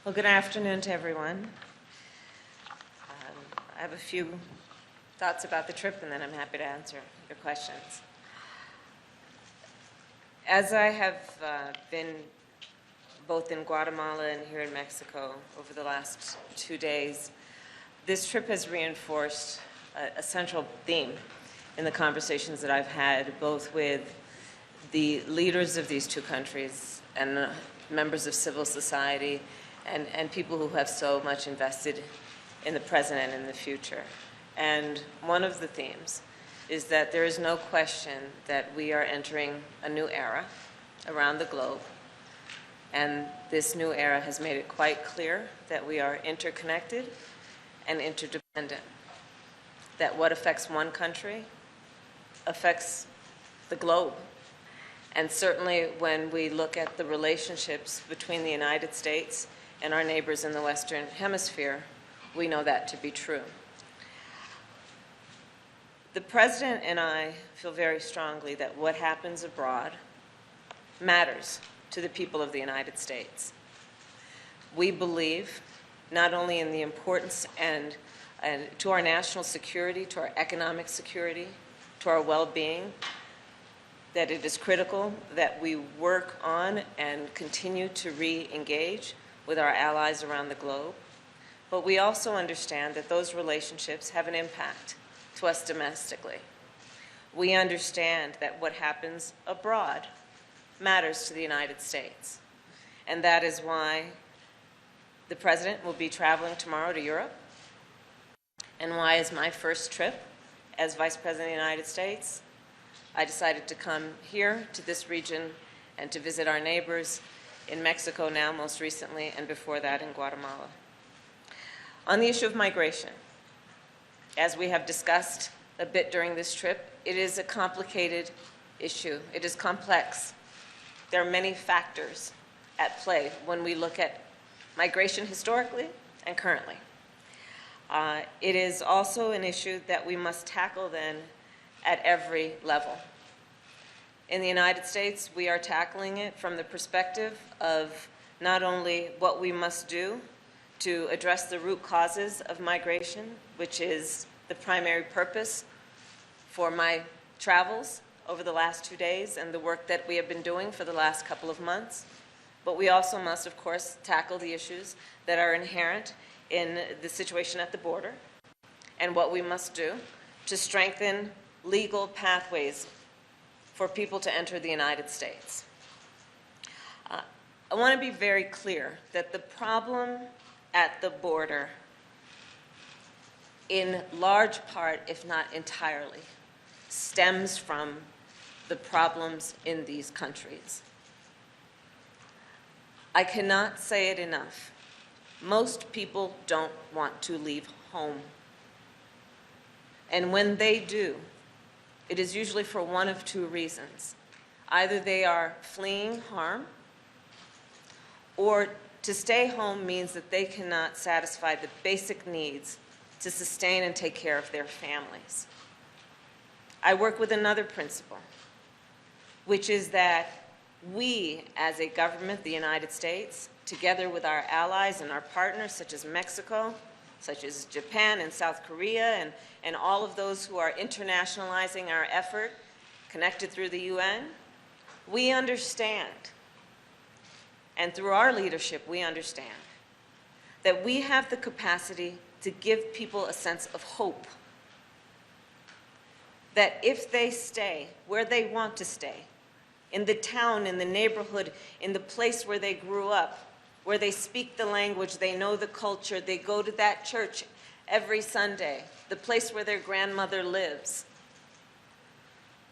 Well, good afternoon to everyone. I have a few thoughts about the trip, and then I'm happy to answer your questions. As I have been both in Guatemala and here in Mexico over the last 2 days, this trip has reinforced a central theme in the conversations that I've had, both with the leaders of these two countries and members of civil society and people who have so much invested in the present and in the future. And one of the themes is that there is no question that we are entering a new era around the globe. And this new era has made it quite clear that we are interconnected and interdependent. That what affects one country affects the globe. And certainly when we look at the relationships between the United States and our neighbors in the Western Hemisphere, we know that to be true. The President and I feel very strongly that what happens abroad matters to the people of the United States. We believe not only in the importance and to our national security, to our economic security, to our well-being, that it is critical that we work on and continue to re-engage with our allies around the globe. But we also understand that those relationships have an impact to us domestically. We understand that what happens abroad matters to the United States. And that is why the President will be traveling tomorrow to Europe, and why, as my first trip as Vice President of the United States, I decided to come here to this region and to visit our neighbors in Mexico now, most recently, and before that in Guatemala. On the issue of migration, as we have discussed a bit during this trip, it is a complicated issue. It is complex. There are many factors at play when we look at migration historically and currently. It is also an issue that we must tackle then at every level. In the United States, we are tackling it from the perspective of not only what we must do to address the root causes of migration, which is the primary purpose for my travels over the last 2 days and the work that we have been doing for the last couple of months. But we also must, of course, tackle the issues that are inherent in the situation at the border and what we must do to strengthen legal pathways for people to enter the United States. I want to be very clear that the problem at the border, in large part, if not entirely, stems from the problems in these countries. I cannot say it enough. Most people don't want to leave home. And when they do, it is usually for one of two reasons. Either they are fleeing harm, or to stay home means that they cannot satisfy the basic needs to sustain and take care of their families. I work with another principle, which is that we, as a government, the United States, together with our allies and our partners, such as Mexico, such as Japan and South Korea, and all of those who are internationalizing our effort, connected through the UN, we understand, and through our leadership, we understand that we have the capacity to give people a sense of hope. That if they stay where they want to stay, in the town, in the neighborhood, in the place where they grew up, where they speak the language, they know the culture, they go to that church every Sunday, the place where their grandmother lives.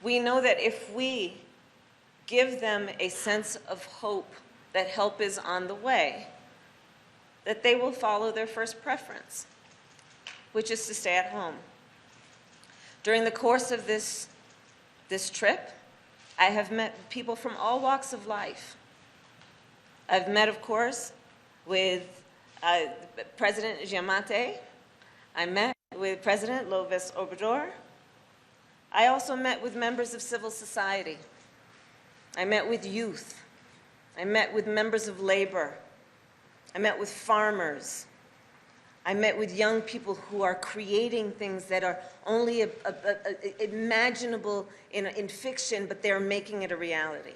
We know that if we give them a sense of hope that help is on the way, that they will follow their first preference, which is to stay at home. During the course of this trip, I have met people from all walks of life. I've met, of course, with President Giammattei. I met with President López Obrador. I also met with members of civil society. I met with youth. I met with members of labor. I met with farmers. I met with young people who are creating things that are only imaginable in fiction, but they're making it a reality.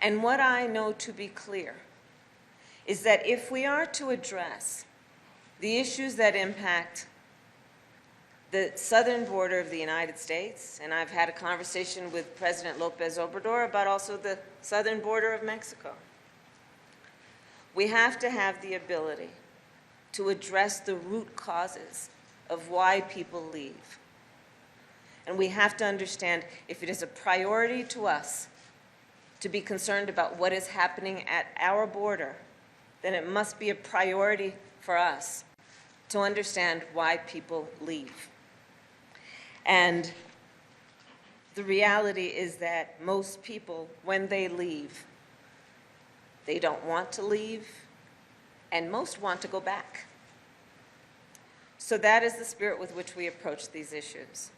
And what I know to be clear is that if we are to address the issues that impact the southern border of the United States, and I've had a conversation with President López Obrador about also the southern border of Mexico, we have to have the ability to address the root causes of why people leave. And we have to understand if it is a priority to us to be concerned about what is happening at our border, then it must be a priority for us to understand why people leave. And the reality is that most people, when they leave, they don't want to leave, and most want to go back. So that is the spirit with which we approach these issues.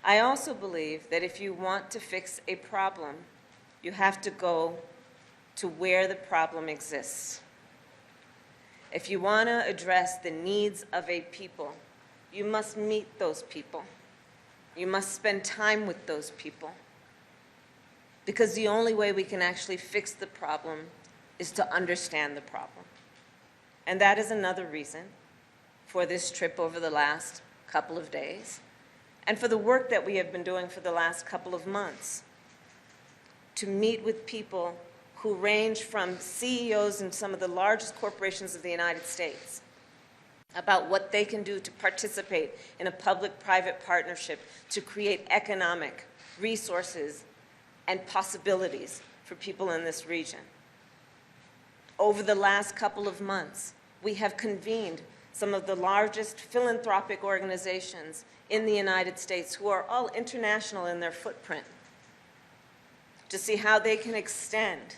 I also believe that if you want to fix a problem, you have to go to where the problem exists. If you want to address the needs of a people, you must meet those people. You must spend time with those people. Because the only way we can actually fix the problem is to understand the problem. And that is another reason for this trip over the last couple of days, and for the work that we have been doing for the last couple of months, to meet with people who range from CEOs in some of the largest corporations of the United States about what they can do to participate in a public-private partnership to create economic resources and possibilities for people in this region. Over the last couple of months, we have convened some of the largest philanthropic organizations in the United States who are all international in their footprint to see how they can extend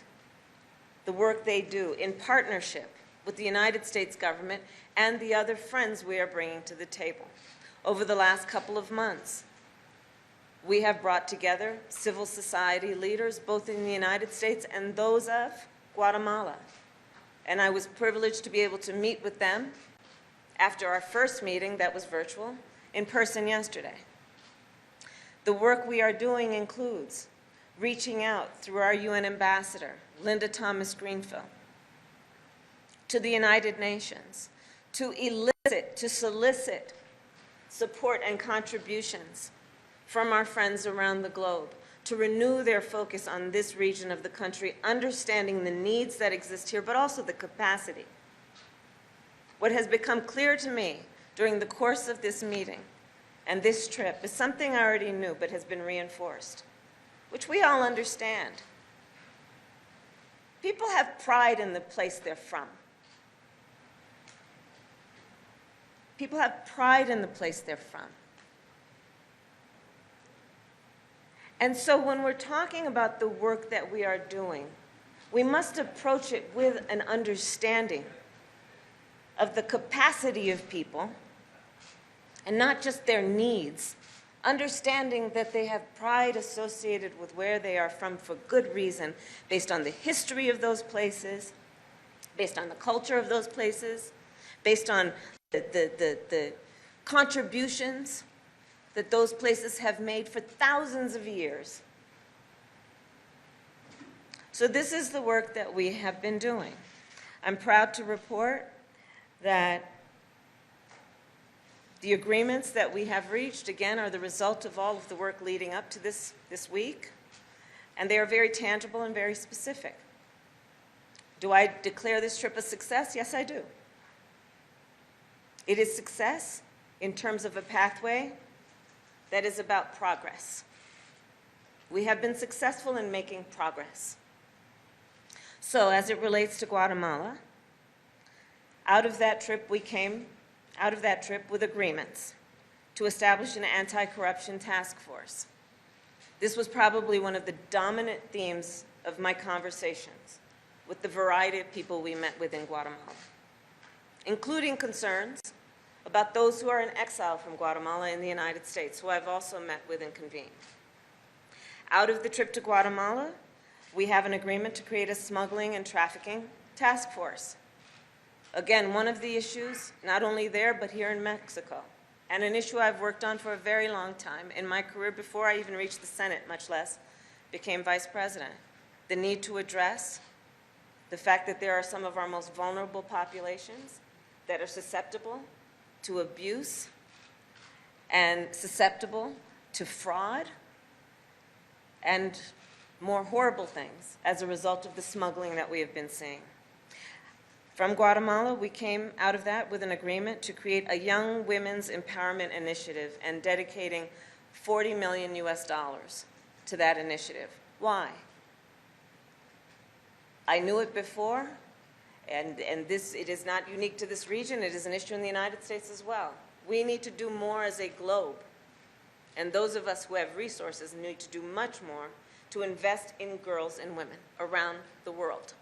the work they do in partnership with the United States government and the other friends we are bringing to the table. Over the last couple of months, we have brought together civil society leaders, both in the United States and those of Guatemala. And I was privileged to be able to meet with them after our first meeting that was virtual, in person yesterday. The work we are doing includes reaching out through our UN ambassador, Linda Thomas-Greenfield, to the United Nations, to solicit support and contributions from our friends around the globe, to renew their focus on this region of the country, understanding the needs that exist here, but also the capacity. What has become clear to me during the course of this meeting and this trip is something I already knew but has been reinforced, which we all understand. People have pride in the place they're from. People have pride in the place they're from. And so when we're talking about the work that we are doing, we must approach it with an understanding of the capacity of people, and not just their needs, understanding that they have pride associated with where they are from for good reason, based on the history of those places, based on the culture of those places, based on the contributions that those places have made for thousands of years. So this is the work that we have been doing. I'm proud to report that the agreements that we have reached, again, are the result of all of the work leading up to this week, and they are very tangible and very specific. Do I declare this trip a success? Yes, I do. It is success in terms of a pathway that is about progress. We have been successful in making progress. So as it relates to Guatemala, out of that trip we came with agreements to establish an anti-corruption task force. This was probably one of the dominant themes of my conversations with the variety of people we met with in Guatemala, including concerns about those who are in exile from Guatemala in the United States, who I've also met with and convened. Out of the trip to Guatemala, We have an agreement to create a smuggling and trafficking task force. Again, one of the issues, not only there, but here in Mexico, and an issue I've worked on for a very long time in my career before I even reached the Senate, much less became vice president. The need to address the fact that there are some of our most vulnerable populations that are susceptible to abuse and susceptible to fraud and more horrible things as a result of the smuggling that we have been seeing. From Guatemala, we came out of that with an agreement to create a young women's empowerment initiative and dedicating $40 million to that initiative. Why? I knew it before, and it is not unique to this region. It is an issue in the United States as well. We need to do more as a globe, and those of us who have resources need to do much more to invest in girls and women around the world.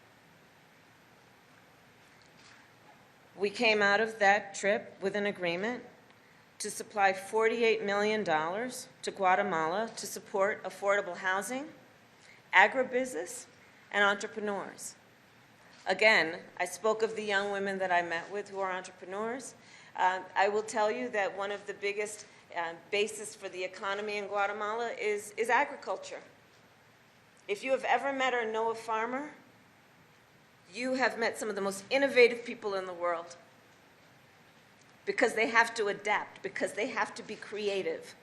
We came out of that trip with an agreement to supply $48 million to Guatemala to support affordable housing, agribusiness, and entrepreneurs. Again, I spoke of the young women that I met with who are entrepreneurs. I will tell you that one of the biggest bases for the economy in Guatemala is agriculture. If you have ever met or know a farmer, you have met some of the most innovative people in the world, because they have to adapt, because they have to be creative,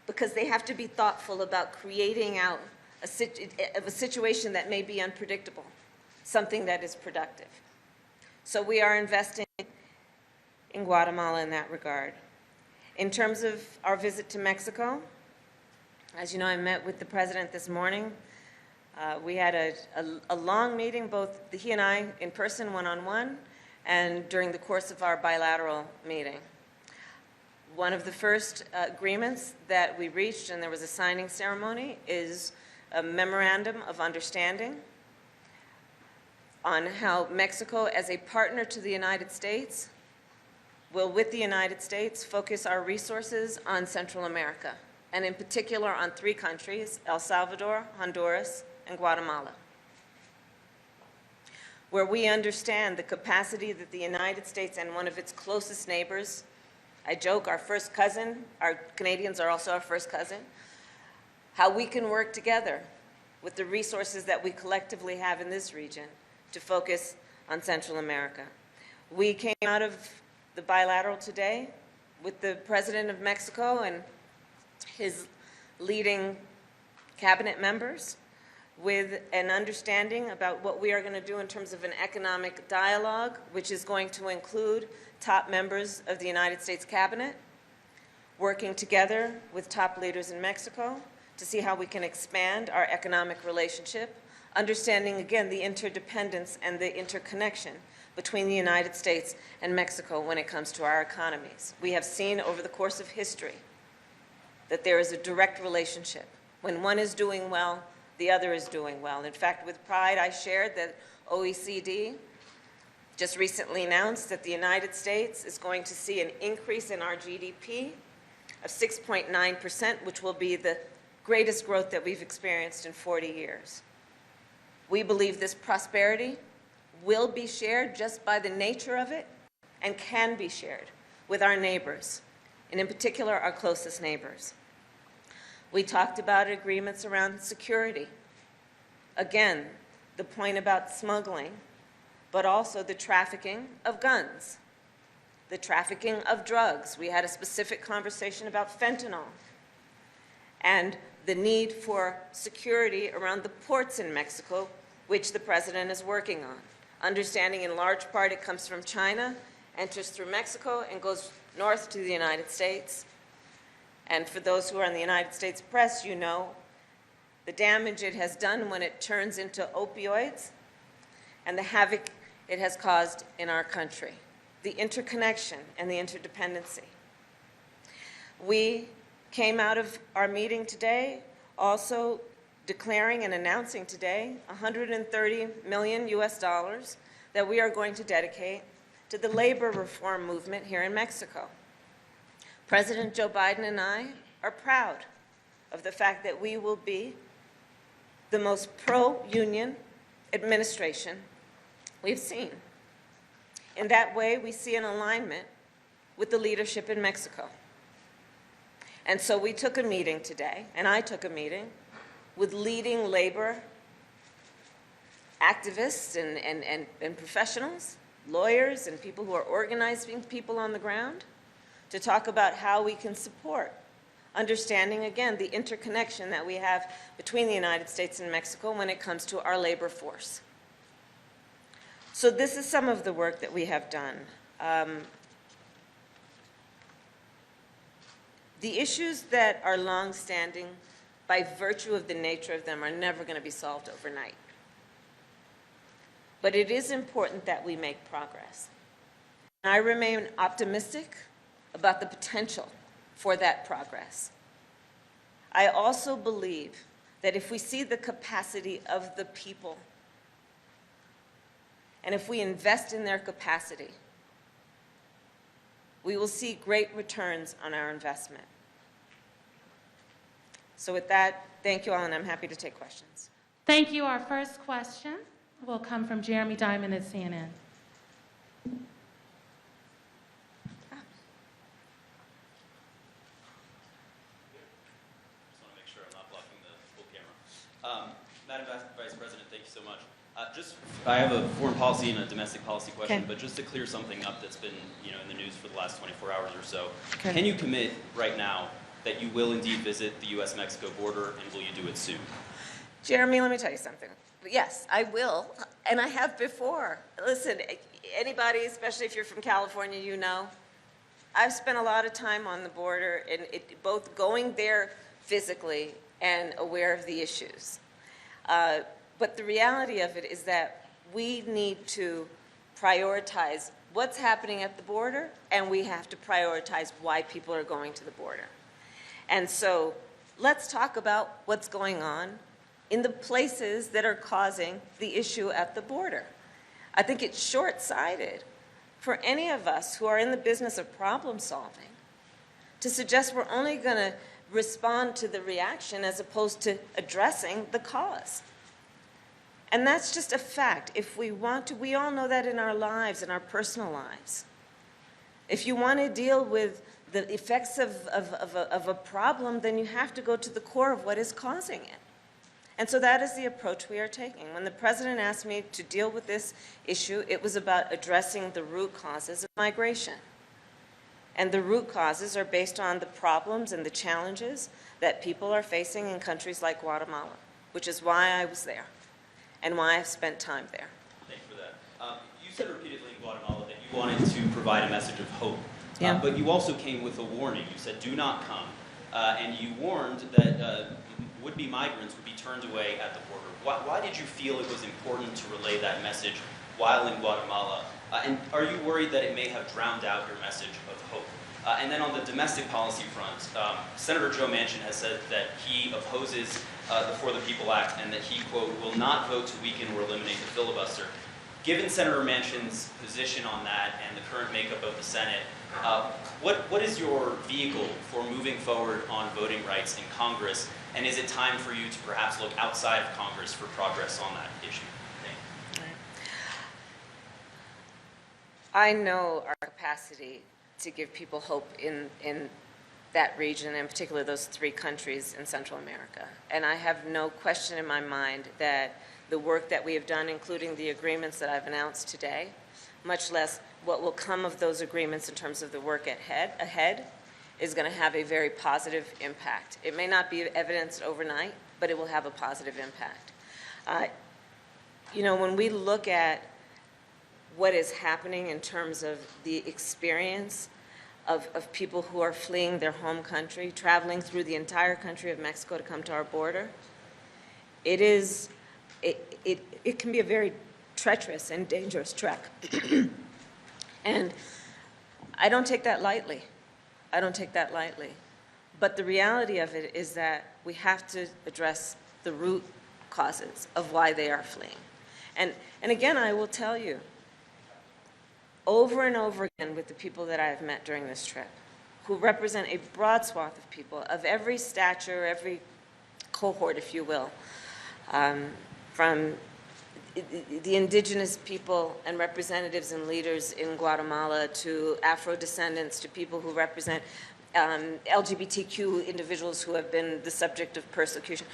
because they have to be thoughtful about creating out a situation that may be unpredictable, something that is productive. So we are investing in Guatemala in that regard. In terms of our visit to Mexico, as you know, I met with the president this morning. We had a long meeting, both he and I in person, one-on-one, and during the course of our bilateral meeting. One of the first agreements that we reached, and there was a signing ceremony, is a memorandum of understanding on how Mexico, as a partner to the United States, will, with the United States, focus our resources on Central America, and in particular on 3 countries, El Salvador, Honduras, and Guatemala, where we understand the capacity that the United States and one of its closest neighbors, I joke, our first cousin, our Canadians are also our first cousin, how we can work together with the resources that we collectively have in this region to focus on Central America. We came out of the bilateral today with the President of Mexico and his leading cabinet members with an understanding about what we are going to do in terms of an economic dialogue, which is going to include top members of the United States cabinet, working together with top leaders in Mexico to see how we can expand our economic relationship, understanding, again, the interdependence and the interconnection between the United States and Mexico when it comes to our economies. We have seen over the course of history that there is a direct relationship. When one is doing well, the other is doing well. In fact, with pride, I shared that OECD just recently announced that the United States is going to see an increase in our GDP of 6.9%, which will be the greatest growth that we've experienced in 40 years. We believe this prosperity will be shared just by the nature of it and can be shared with our neighbors, and in particular, our closest neighbors. We talked about agreements around security. Again, the point about smuggling, but also the trafficking of guns, the trafficking of drugs. We had a specific conversation about fentanyl and the need for security around the ports in Mexico, which the president is working on. Understanding in large part it comes from China, enters through Mexico, and goes north to the United States. And for those who are in the United States press, you know the damage it has done when it turns into opioids and the havoc it has caused in our country, the interconnection and the interdependency. We came out of our meeting today also declaring and announcing today $130 million that we are going to dedicate to the labor reform movement here in Mexico. President Joe Biden and I are proud of the fact that we will be the most pro-union administration we've seen. In that way, we see an alignment with the leadership in Mexico. And so we took a meeting today, and I took a meeting with leading labor activists and professionals, lawyers, and people who are organizing people on the ground to talk about how we can support, understanding, again, the interconnection that we have between the United States and Mexico when it comes to our labor force. So this is some of the work that we have done. The issues that are long-standing, by virtue of the nature of them, are never going to be solved overnight. But it is important that we make progress. I remain optimistic about the potential for that progress. I also believe that if we see the capacity of the people, and if we invest in their capacity, we will see great returns on our investment. So with that, thank you all, and I'm happy to take questions. Thank you. Our first question will come from Jeremy Diamond at CNN. Madam Vice President, thank you so much. I have a foreign policy and a domestic policy question, Okay. But just to clear something up that's been, in the news for the last 24 hours or so, Okay. Can you commit right now that you will indeed visit the U.S.-Mexico border, and will you do it soon? Jeremy, let me tell you something. Yes, I will, and I have before. Listen, anybody, especially if you're from California, you know, I've spent a lot of time on the border, and both going there physically and aware of the issues. But the reality of it is that we need to prioritize what's happening at the border, and we have to prioritize why people are going to the border. And so let's talk about what's going on in the places that are causing the issue at the border. I think it's short-sighted for any of us who are in the business of problem solving to suggest we're only going to respond to the reaction as opposed to addressing the cause. And that's just a fact. If we want to, we all know that in our lives, in our personal lives. If you want to deal with the effects of a problem, then you have to go to the core of what is causing it. And so that is the approach we are taking. When the president asked me to deal with this issue, it was about addressing the root causes of migration. And the root causes are based on the problems and the challenges that people are facing in countries like Guatemala, which is why I was there and why I've spent time there. Thank you for that. You said repeatedly in Guatemala that you wanted to provide a message of hope. Yeah. But you also came with a warning. You said, do not come. And you warned that would-be migrants would be turned away at the border. Why did you feel it was important to relay that message while in Guatemala? And are you worried that it may have drowned out your message of hope? And then on the domestic policy front, Senator Joe Manchin has said that he opposes the For the People Act and that he, quote, will not vote to weaken or eliminate the filibuster. Given Senator Manchin's position on that and the current makeup of the Senate, what is your vehicle for moving forward on voting rights in Congress? And is it time for you to perhaps look outside of Congress for progress on that issue? Thank you. I know our capacity to give people hope in that region, and particularly those three countries in Central America. And I have no question in my mind that the work that we have done, including the agreements that I've announced today, much less what will come of those agreements in terms of the work ahead, is going to have a very positive impact. It may not be evidenced overnight, but it will have a positive impact. When we look at what is happening in terms of the experience of people who are fleeing their home country, traveling through the entire country of Mexico to come to our border, it can be a very treacherous and dangerous trek. And I don't take that lightly. I don't take that lightly. But the reality of it is that we have to address the root causes of why they are fleeing. And again, I will tell you, over and over again with the people that I have met during this trip, who represent a broad swath of people of every stature, every cohort, if you will, from the indigenous people and representatives and leaders in Guatemala to Afro-descendants to people who represent LGBTQ individuals who have been the subject of persecution.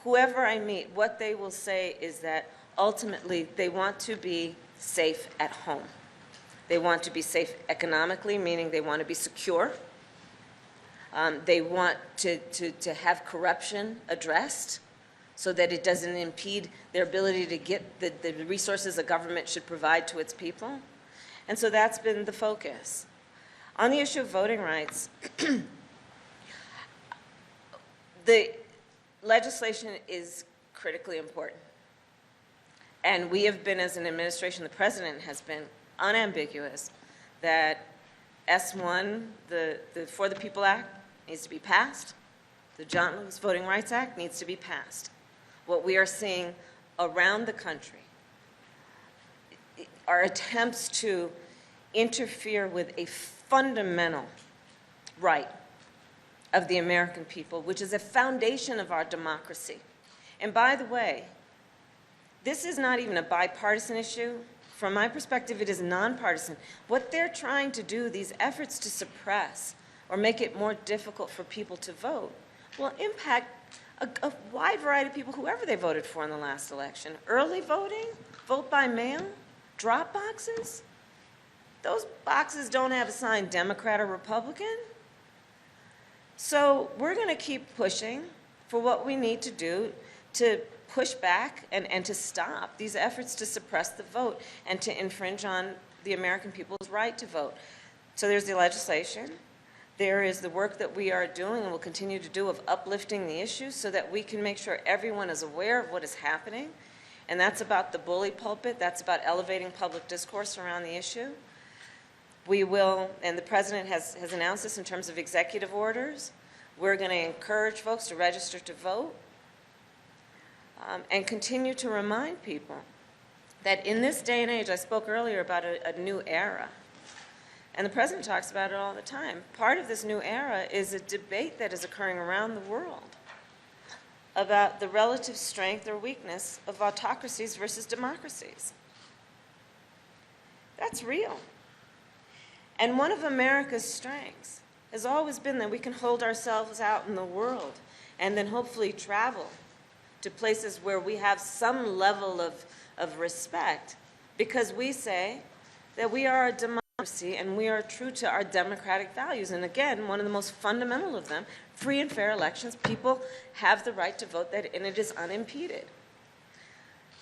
Whoever I meet, what they will say is that ultimately they want to be safe at home. They want to be safe economically, meaning they want to be secure. They want to have corruption addressed so that it doesn't impede their ability to get the resources a government should provide to its people. And so that's been the focus. On the issue of voting rights, the legislation is critically important. And we have been, as an administration, the president has been unambiguous that S1, the For the People Act, needs to be passed. The John Lewis Voting Rights Act needs to be passed. What we are seeing around the country are attempts to interfere with a fundamental right of the American people, which is a foundation of our democracy. And by the way, this is not even a bipartisan issue. From my perspective, it is nonpartisan. What they're trying to do, these efforts to suppress or make it more difficult for people to vote, will impact a wide variety of people, whoever they voted for in the last election. Early voting, vote by mail, drop boxes. Those boxes don't have a sign Democrat or Republican. So we're going to keep pushing for what we need to do to push back and to stop these efforts to suppress the vote and to infringe on the American people's right to vote. So there's the legislation. There is the work that we are doing and will continue to do of uplifting the issues so that we can make sure everyone is aware of what is happening. And that's about the bully pulpit. That's about elevating public discourse around the issue. We will, and the president has announced this in terms of executive orders, we're going to encourage folks to register to vote and continue to remind people that in this day and age, I spoke earlier about a new era. And the president talks about it all the time. Part of this new era is a debate that is occurring around the world about the relative strength or weakness of autocracies versus democracies. That's real. And one of America's strengths has always been that we can hold ourselves out in the world and then hopefully travel to places where we have some level of respect because we say that we are a democracy and we are true to our democratic values. And again, one of the most fundamental of them, free and fair elections. People have the right to vote, and it is unimpeded.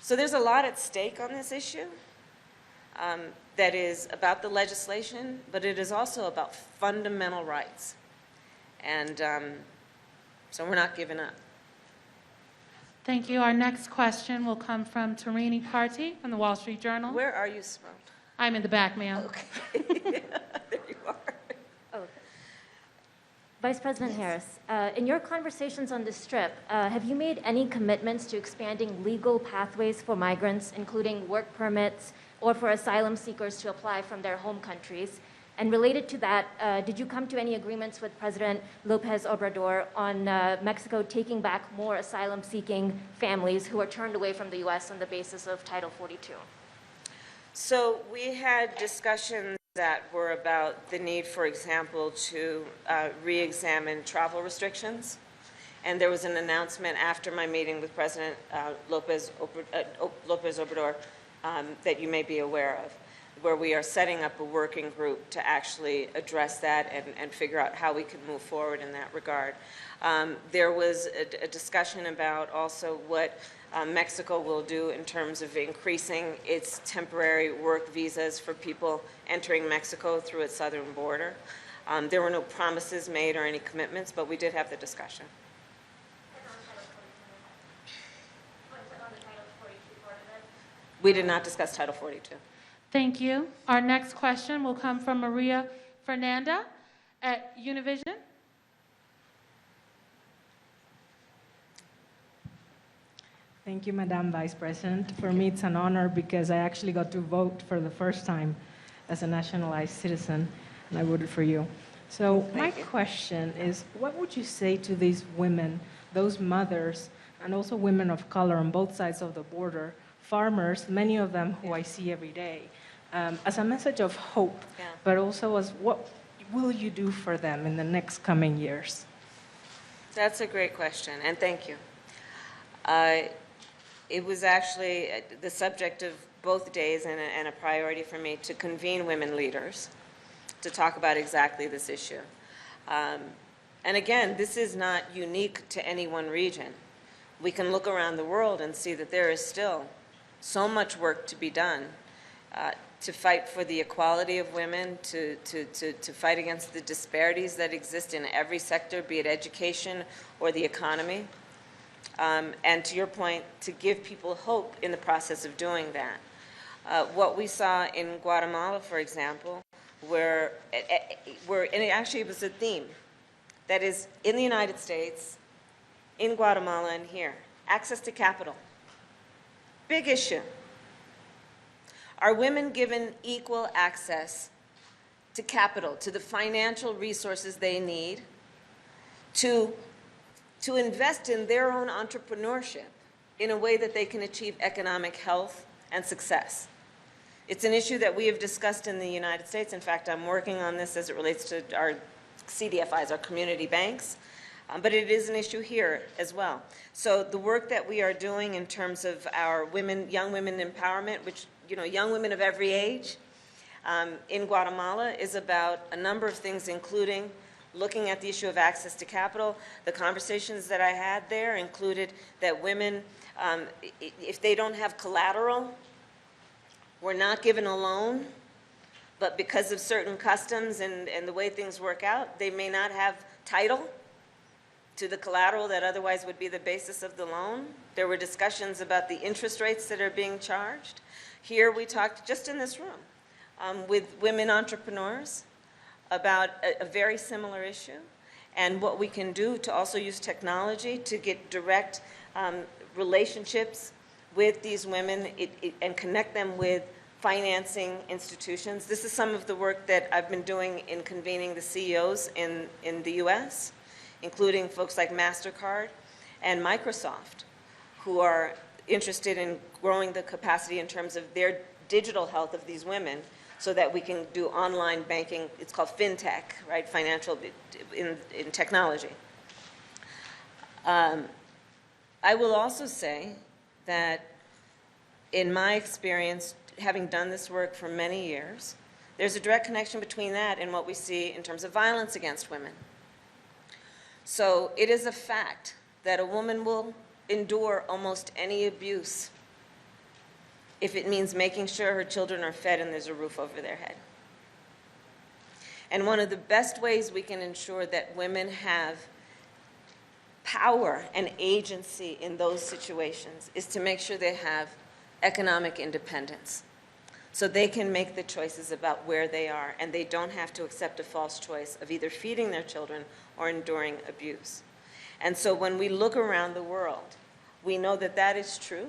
So there's a lot at stake on this issue that is about the legislation, but it is also about fundamental rights. And so we're not giving up. Thank you. Our next question will come from Tarini Party from the Wall Street Journal. Where are you, Simone? I'm in the back, ma'am. Okay. There you are. Oh. Vice President Harris, in your conversations on the Strip, have you made any commitments to expanding legal pathways for migrants, including work permits, or for asylum seekers to apply from their home countries? And related to that, did you come to any agreements with President López Obrador on Mexico taking back more asylum-seeking families who are turned away from the U.S. on the basis of Title 42? So we had discussions that were about the need, for example, to re-examine travel restrictions. And there was an announcement after my meeting with President López Obrador that you may be aware of, where we are setting up a working group to actually address that and figure out how we can move forward in that regard. There was a discussion about also what Mexico will do in terms of increasing its temporary work visas for people entering Mexico through its southern border. There were no promises made or any commitments, but we did have the discussion. We did not discuss Title 42. Thank you. Our next question will come from Maria Fernanda at Univision. Thank you, Madam Vice President. For me, it's an honor because I actually got to vote for the first time as a nationalized citizen, and I voted for you. So my question is, what would you say to these women, those mothers and also women of color on both sides of the border, farmers, many of them who I see every day, as a message of hope, but also as what will you do for them in the next coming years? That's a great question, and thank you. It was actually the subject of both days and a priority for me to convene women leaders to talk about exactly this issue. And again, this is not unique to any one region. We can look around the world and see that there is still so much work to be done to fight for the equality of women, to fight against the disparities that exist in every sector, be it education or the economy. And to your point, to give people hope in the process of doing that. What we saw in Guatemala, for example, where and it actually was a theme, that is, in the United States, in Guatemala and here, access to capital. Big issue. Are women given equal access to capital, to the financial resources they need to invest in their own entrepreneurship in a way that they can achieve economic health and success? It's an issue that we have discussed in the United States. In fact, I'm working on this as it relates to our CDFIs, our community banks, but it is an issue here as well. So the work that we are doing in terms of our young women empowerment, which, young women of every age in Guatemala, is about a number of things, including looking at the issue of access to capital. The conversations that I had there included that women, if they don't have collateral, were not given a loan, but because of certain customs and the way things work out, they may not have title to the collateral that otherwise would be the basis of the loan. There were discussions about the interest rates that are being charged. Here we talked, just in this room, with women entrepreneurs about a very similar issue and what we can do to also use technology to get direct relationships with these women and connect them with financing institutions. This is some of the work that I've been doing in convening the CEOs in the US, including folks like MasterCard and Microsoft, who are interested in growing the capacity in terms of their digital health of these women so that we can do online banking. It's called fintech, right? Financial in technology. I will also say that in my experience, having done this work for many years, there's a direct connection between that and what we see in terms of violence against women. So it is a fact that a woman will endure almost any abuse if it means making sure her children are fed and there's a roof over their head. And one of the best ways we can ensure that women have power and agency in those situations is to make sure they have economic independence, so they can make the choices about where they are, and they don't have to accept a false choice of either feeding their children or enduring abuse. And so when we look around the world, we know that that is true,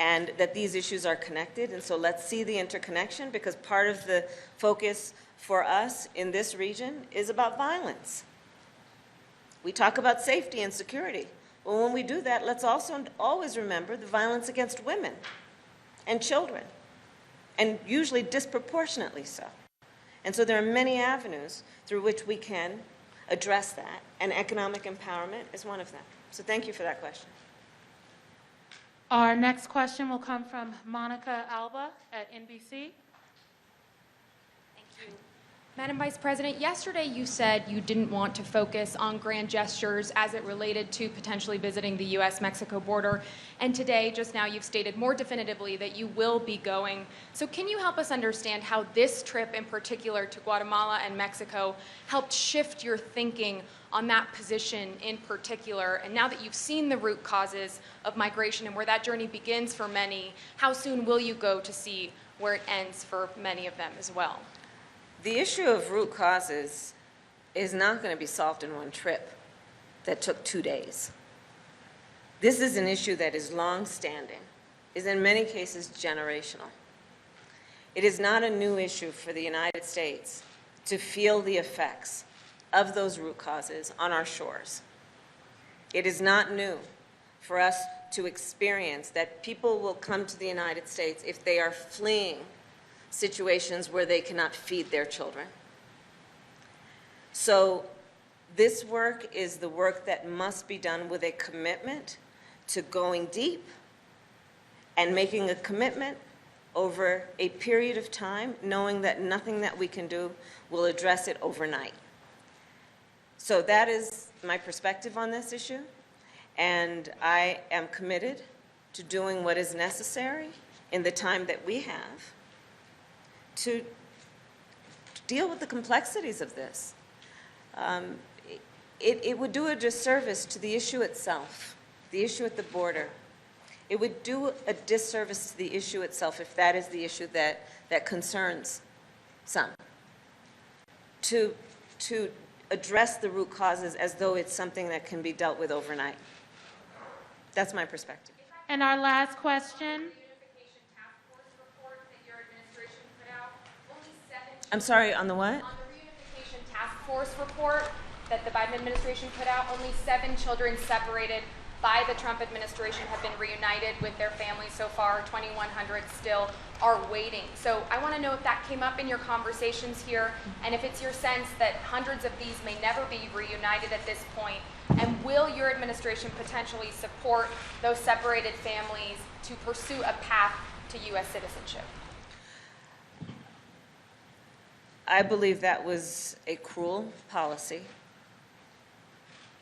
and that these issues are connected. And so let's see the interconnection, because part of the focus for us in this region is about violence. We talk about safety and security. Well, when we do that, let's also always remember the violence against women and children, and usually disproportionately so. And so there are many avenues through which we can address that, and economic empowerment is one of them. So thank you for that question. Our next question will come from Monica Alba at NBC. Madam Vice President, yesterday you said you didn't want to focus on grand gestures as it related to potentially visiting the U.S.-Mexico border, and today, just now, you've stated more definitively that you will be going. So can you help us understand how this trip in particular to Guatemala and Mexico helped shift your thinking on that position in particular? And now that you've seen the root causes of migration and where that journey begins for many, how soon will you go to see where it ends for many of them as well? The issue of root causes is not going to be solved in one trip that took 2 days. This is an issue that is long-standing, is in many cases generational. It is not a new issue for the United States to feel the effects of those root causes on our shores. It is not new for us to experience that people will come to the United States if they are fleeing situations where they cannot feed their children. So this work is the work that must be done with a commitment to going deep and making a commitment over a period of time, knowing that nothing that we can do will address it overnight. So that is my perspective on this issue, and I am committed to doing what is necessary in the time that we have to deal with the complexities of this. It would do a disservice to the issue itself, the issue at the border. It would do a disservice to the issue itself if that is the issue that concerns some. To address the root causes as though it's something that can be dealt with overnight. That's my perspective. And our last question. I'm sorry, on the what? On the reunification task force report that the Biden administration put out, only 7 children separated by the Trump administration have been reunited with their families so far. 2,100 still are waiting. So I want to know if that came up in your conversations here, and if it's your sense that hundreds of these may never be reunited at this point, and will your administration potentially support those separated families to pursue a path to U.S. citizenship? I believe that was a cruel policy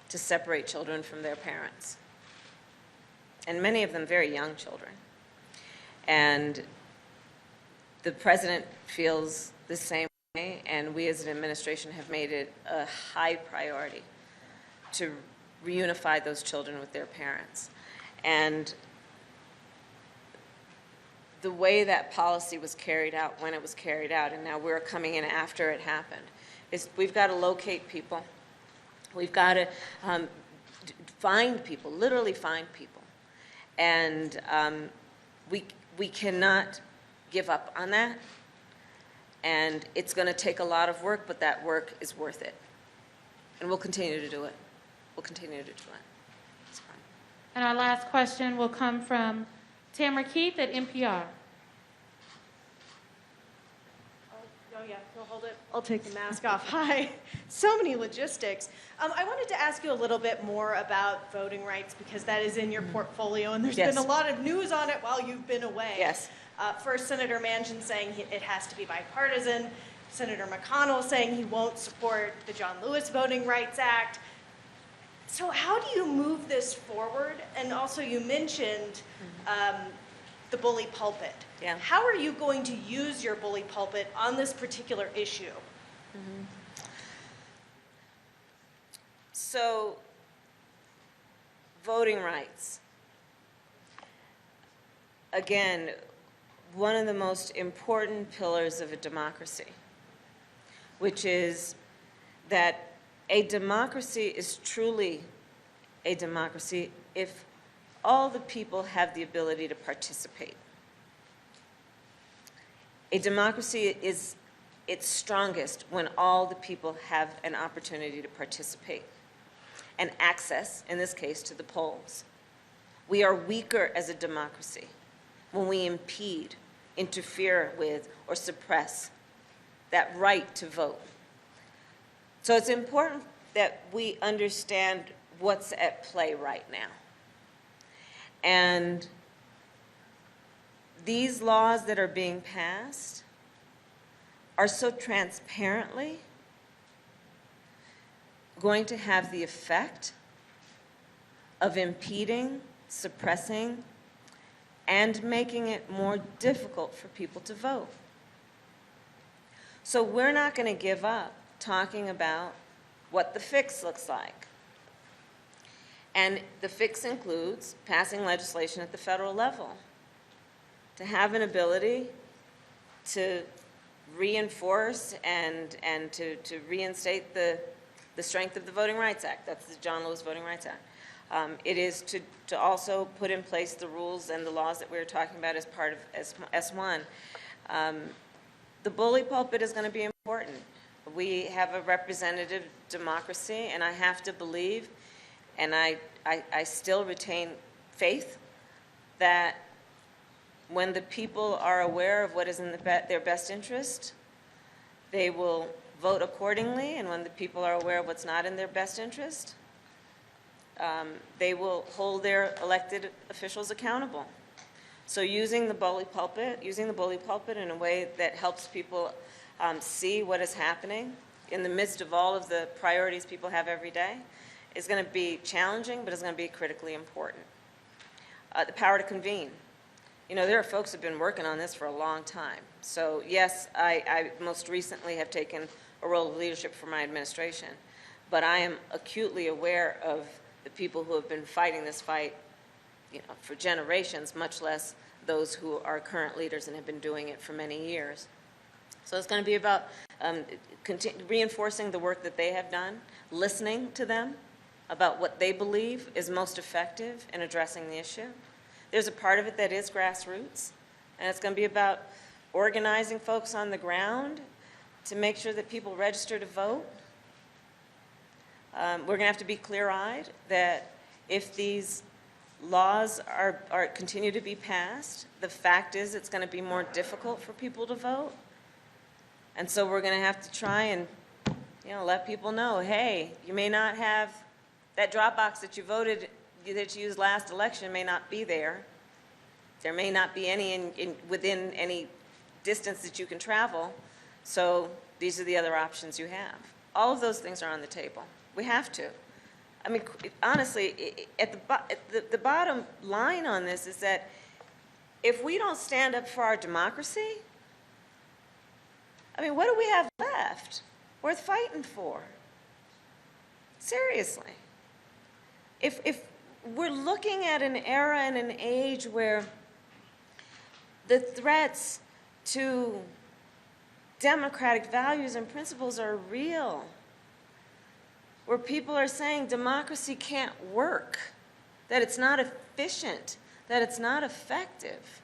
to separate children from their parents, and many of them very young children. And the president feels the same way, and we as an administration have made it a high priority to reunify those children with their parents. And the way that policy was carried out, when it was carried out, and now we're coming in after it happened, is we've got to locate people. We've got to find people, literally find people. And we cannot give up on that. And it's going to take a lot of work, but that work is worth it. And we'll continue to do it. We'll continue to do it. It's fine. And our last question will come from Tamara Keith at NPR. Oh, yeah, we'll hold it. I'll take the mask off. Hi. So many logistics. I wanted to ask you a little bit more about voting rights, because that is in your portfolio, and there's been a lot of news on it while you've been away. Yes. First, Senator Manchin saying it has to be bipartisan. Senator McConnell saying he won't support the John Lewis Voting Rights Act. So how do you move this forward? And also you mentioned the bully pulpit. Yeah. How are you going to use your bully pulpit on this particular issue? So, voting rights. Again, one of the most important pillars of a democracy, which is that a democracy is truly a democracy if all the people have the ability to participate. A democracy is its strongest when all the people have an opportunity to participate and access, in this case, to the polls. We are weaker as a democracy when we impede, interfere with, or suppress that right to vote. So it's important that we understand what's at play right now. And these laws that are being passed are so transparently going to have the effect of impeding, suppressing, and making it more difficult for people to vote. So we're not going to give up talking about what the fix looks like. And the fix includes passing legislation at the federal level to have an ability to reinforce and to reinstate the strength of the Voting Rights Act. That's the John Lewis Voting Rights Act. It is to also put in place the rules and the laws that we were talking about as part of S1. The bully pulpit is going to be important. We have a representative democracy, and I have to believe And I still retain faith that when the people are aware of what is in their best interest, they will vote accordingly, and when the people are aware of what's not in their best interest, they will hold their elected officials accountable. So using the bully pulpit in a way that helps people see what is happening in the midst of all of the priorities people have every day is going to be challenging, but it's going to be critically important. The power to convene. You know, there are folks who have been working on this for a long time. So yes, I most recently have taken a role of leadership for my administration, but I am acutely aware of the people who have been fighting this fight, you know, for generations, much less those who are current leaders and have been doing it for many years. So it's going to be about reinforcing the work that they have done, listening to them about what they believe is most effective in addressing the issue. There's a part of it that is grassroots, and it's going to be about organizing folks on the ground to make sure that people register to vote. We're going to have to be clear-eyed that if these laws continue to be passed, the fact is it's going to be more difficult for people to vote. And so we're going to have to try and, you know, let people know, hey, you may not have that drop box that you used last election may not be there. There may not be any within any distance that you can travel. So these are the other options you have. All of those things are on the table. We have to. I mean, honestly, the bottom line on this is that if we don't stand up for our democracy, I mean, what do we have left worth fighting for? Seriously. If we're looking at an era and an age where the threats to democratic values and principles are real, where people are saying democracy can't work, that it's not efficient, that it's not effective,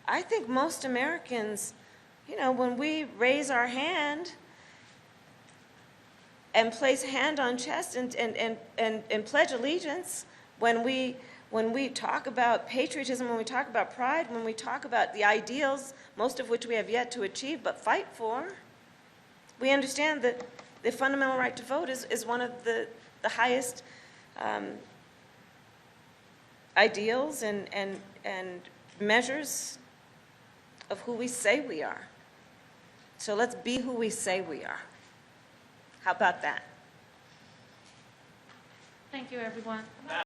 I think most Americans, you know, when we raise our hand and place hand on chest and pledge allegiance, when we talk about patriotism, when we talk about pride, when we talk about the ideals, most of which we have yet to achieve but fight for, we understand that the fundamental right to vote is one of the highest ideals and measures of who we say we are. So let's be who we say we are. How about that? Thank you, everyone.